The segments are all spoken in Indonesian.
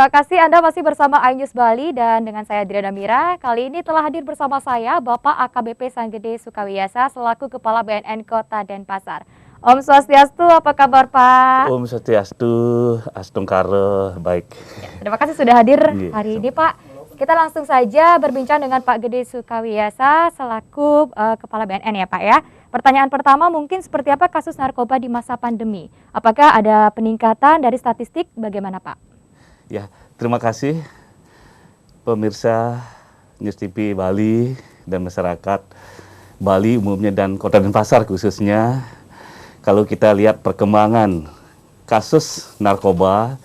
Terima kasih Anda masih bersama iNews Bali dan dengan saya Adriana Mira. Kali ini telah hadir bersama saya Bapak AKBP Sanggede Sukawiasa selaku Kepala BNN Kota Denpasar. Om Swastiastu, apa kabar Pak? Om Swastiastu, Astungkara, baik. Ya, terima kasih sudah hadir hari Iya, ini Pak. Kita langsung saja berbincang dengan Pak Gede Sukawiasa selaku Kepala BNN ya Pak ya. Pertanyaan pertama mungkin seperti apa kasus narkoba di masa pandemi? Apakah ada peningkatan dari statistik bagaimana Pak? Ya, terima kasih pemirsa News TV Bali dan masyarakat Bali umumnya dan Kota Denpasar khususnya. Kalau kita lihat perkembangan kasus narkoba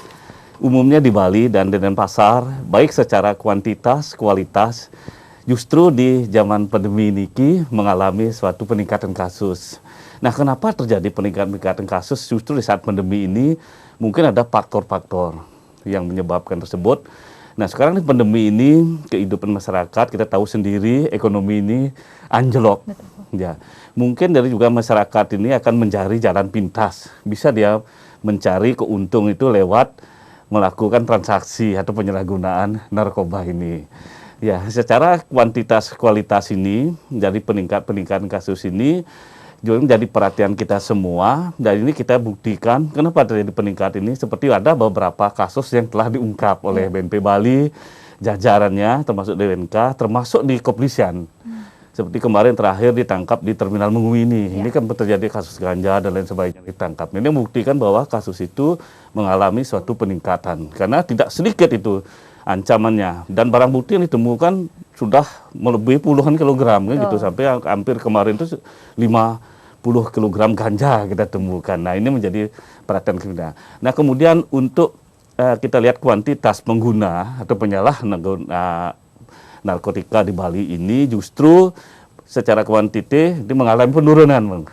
umumnya di Bali dan di Denpasar, baik secara kuantitas, kualitas, justru di zaman pandemi ini mengalami suatu peningkatan kasus. Nah, kenapa terjadi peningkatan kasus justru di saat pandemi ini? Mungkin ada faktor-faktor yang menyebabkan tersebut. Nah, sekarang di pandemi ini, kehidupan masyarakat, kita tahu sendiri, ekonomi ini anjlok. Ya, mungkin dari juga masyarakat ini akan mencari jalan pintas. Bisa dia mencari keuntung itu lewat melakukan transaksi atau penyalahgunaan narkoba ini. Ya, secara kuantitas kualitas ini, dari peningkatan kasus ini, juga menjadi perhatian kita semua, dan ini kita buktikan kenapa terjadi peningkatan ini, seperti ada beberapa kasus yang telah diungkap oleh BNP Bali, jajarannya, termasuk DWNK, termasuk di kepolisian. Seperti kemarin terakhir ditangkap di Terminal Mengui ini kan terjadi kasus ganja dan lain sebagainya ditangkap. Ini membuktikan bahwa kasus itu mengalami suatu peningkatan, karena tidak sedikit itu ancamannya, dan barang bukti yang ditemukan sudah melebihi puluhan kilogram kan gitu, sampai hampir kemarin itu 50 kilogram ganja kita temukan. Nah, ini menjadi perhatian kita. Nah, kemudian untuk kita lihat kuantitas pengguna atau penyalah narkotika di Bali ini justru secara kuantiti ini mengalami penurunan, Bang.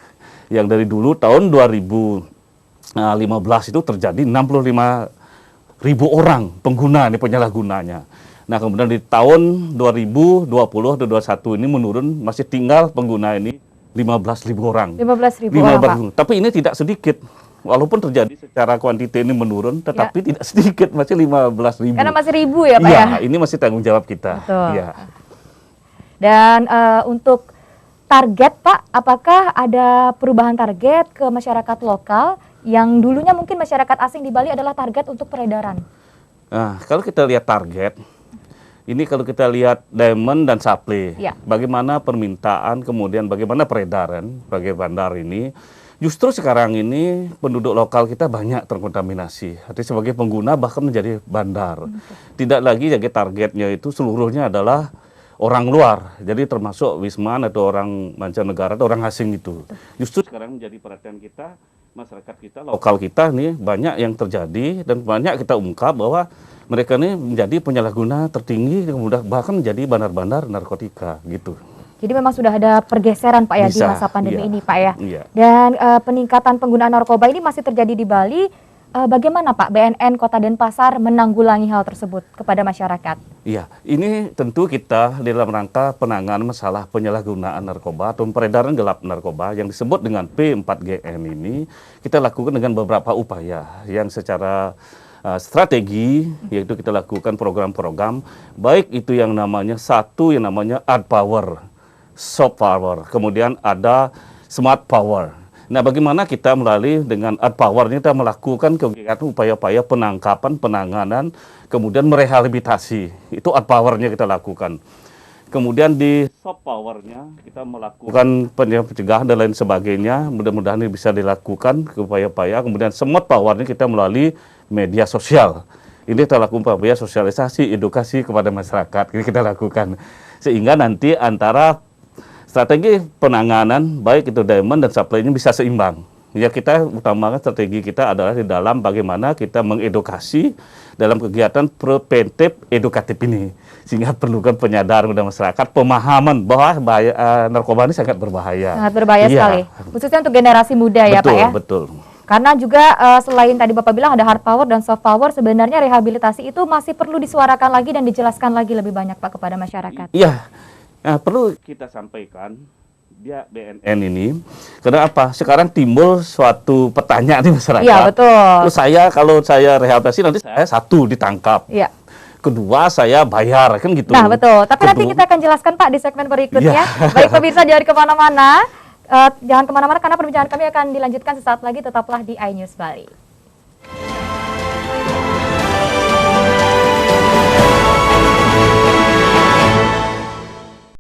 Yang dari dulu tahun 2015 itu terjadi 65.000 orang pengguna ini, penyalahgunanya. Nah, kemudian di tahun 2020 atau 2021 ini menurun, masih tinggal pengguna ini 15.000 orang. 15.000 orang, Pak. Tapi ini tidak sedikit. Walaupun terjadi secara kuantiti ini menurun, tetapi tidak sedikit, masih 15.000. Karena masih ribu ya Pak ya? ya? Ini masih tanggung jawab kita. Betul. Ya. Dan untuk target Pak, apakah ada perubahan target ke masyarakat lokal yang dulunya mungkin masyarakat asing di Bali adalah target untuk peredaran? Nah, kalau kita lihat target, ini kalau kita lihat demand dan supply, bagaimana permintaan, kemudian bagaimana peredaran bagi bandar ini, justru sekarang ini penduduk lokal kita banyak terkontaminasi. Artinya sebagai pengguna bahkan menjadi bandar. Tidak lagi jadi targetnya itu seluruhnya adalah orang luar, jadi termasuk wisman atau orang mancanegara atau orang asing itu. Justru sekarang menjadi perhatian kita, masyarakat kita, lokal kita nih banyak yang terjadi, dan banyak kita ungkap bahwa mereka ini menjadi penyalahguna tertinggi, kemudian bahkan menjadi bandar-bandar narkotika gitu. Jadi memang sudah ada pergeseran Pak ya di masa pandemi ini Pak ya. Dan peningkatan penggunaan narkoba ini masih terjadi di Bali. Bagaimana Pak BNN Kota Denpasar menanggulangi hal tersebut kepada masyarakat? Iya, ini tentu kita dalam rangka penanganan masalah penyalahgunaan narkoba atau peredaran gelap narkoba yang disebut dengan P4GN ini, kita lakukan dengan beberapa upaya yang secara strategi, yaitu kita lakukan program-program, baik itu yang namanya yang namanya hard power, soft power, kemudian ada smart power. Nah, bagaimana kita melalui dengan hard power ini kita melakukan kegiatan upaya-upaya penangkapan, penanganan, kemudian merehabilitasi. Itu hard power-nya kita lakukan. Kemudian di soft power-nya kita melakukan pencegahan dan lain sebagainya. Mudah-mudahan ini bisa dilakukan upaya-upaya. Kemudian smart power-nya kita melalui media sosial. Ini kita lakukan upaya sosialisasi, edukasi kepada masyarakat. Ini kita lakukan. Sehingga nanti antara strategi penanganan, baik itu demand dan supply-nya bisa seimbang. Ya, kita utamakan strategi kita adalah di dalam bagaimana kita mengedukasi dalam kegiatan preventif edukatif ini. Sehingga perlukan penyadaran pada masyarakat, pemahaman bahwa narkoba ini sangat berbahaya. Sangat berbahaya sekali. Khususnya untuk generasi muda ya Pak ya? Betul. Karena juga selain tadi Bapak bilang ada hard power dan soft power, sebenarnya rehabilitasi itu masih perlu disuarakan lagi dan dijelaskan lagi lebih banyak Pak kepada masyarakat. Iya. Nah, perlu kita sampaikan dia BNN ini. Karena apa? Sekarang timbul suatu pertanyaan di masyarakat. Iya, betul. Terus kalau saya rehabilitasi nanti saya satu ditangkap. Iya. Kedua saya bayar, kan gitu. Nah, betul. Tapi nanti kita akan jelaskan Pak di segmen berikutnya. Baik pemirsa, jangan kemana-mana. Jangan kemana-mana karena perbincangan kami akan dilanjutkan sesaat lagi. Tetaplah di iNews Bali.